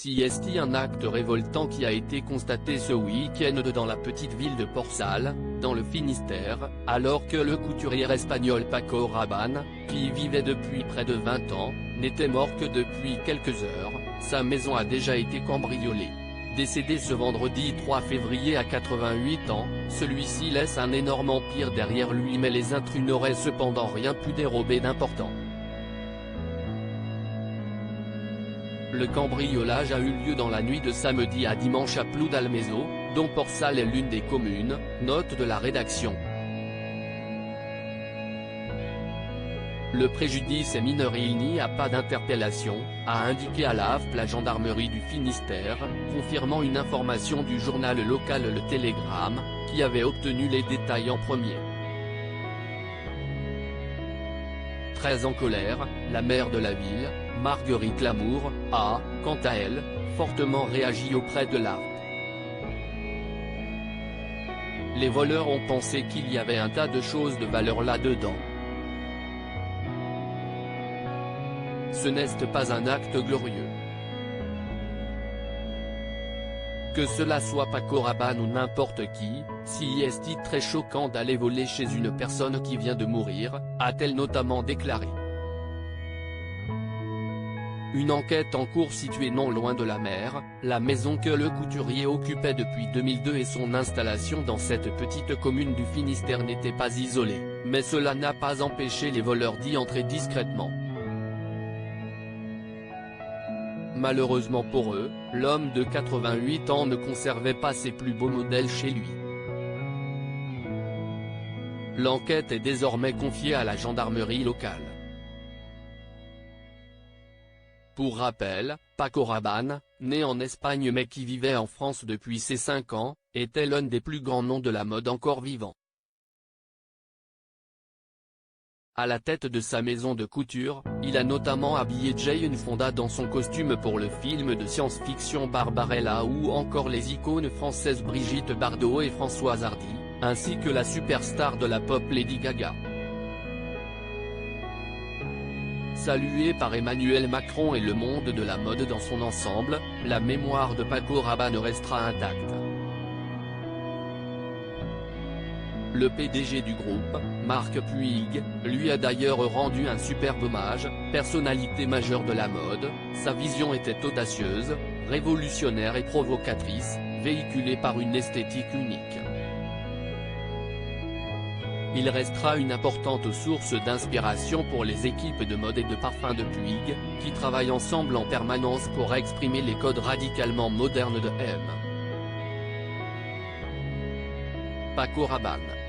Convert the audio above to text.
C'est un acte révoltant qui a été constaté ce week-end dans la petite ville de Port-Salle, dans le Finistère, alors que le couturier espagnol Paco Rabanne, qui y vivait depuis près de 20 ans, n'était mort que depuis quelques heures. Sa maison a déjà été cambriolée. Décédé ce vendredi 3 février à 88 ans, celui-ci laisse un énorme empire derrière lui, mais les intrus n'auraient cependant rien pu dérober d'important. Le cambriolage a eu lieu dans la nuit de samedi à dimanche à Ploudalmézeau, dont Port-Salle est l'une des communes, note de la rédaction. Le préjudice est mineur et il n'y a pas d'interpellation, a indiqué à la AFP la gendarmerie du Finistère, confirmant une information du journal local Le Télégramme, qui avait obtenu les détails en premier. Très en colère, la maire de la ville, Marguerite Lamour, a, quant à elle, fortement réagi auprès de l'AFP. Les voleurs ont pensé qu'il y avait un tas de choses de valeur là-dedans. Ce n'est pas un acte glorieux. Que cela soit Paco Rabanne ou n'importe qui, c'est très choquant d'aller voler chez une personne qui vient de mourir, a-t-elle notamment déclaré. Une enquête en cours située non loin de la mer, la maison que le couturier occupait depuis 2002 et son installation dans cette petite commune du Finistère n'était pas isolée, mais cela n'a pas empêché les voleurs d'y entrer discrètement. Malheureusement pour eux, l'homme de 88 ans ne conservait pas ses plus beaux modèles chez lui. L'enquête est désormais confiée à la gendarmerie locale. Pour rappel, Paco Rabanne, né en Espagne mais qui vivait en France depuis ses 5 ans, était l'un des plus grands noms de la mode encore vivant. À la tête de sa maison de couture, il a notamment habillé Jane Fonda dans son costume pour le film de science-fiction Barbarella ou encore les icônes françaises Brigitte Bardot et Françoise Hardy, ainsi que la superstar de la pop Lady Gaga. Salué par Emmanuel Macron et le monde de la mode dans son ensemble, la mémoire de Paco Rabanne restera intacte. Le PDG du groupe, Marc Puig, lui a d'ailleurs rendu un superbe hommage. Personnalité majeure de la mode, sa vision était audacieuse, révolutionnaire et provocatrice, véhiculée par une esthétique unique. Il restera une importante source d'inspiration pour les équipes de mode et de parfum de Puig, qui travaillent ensemble en permanence pour exprimer les codes radicalement modernes de M. Paco Rabanne.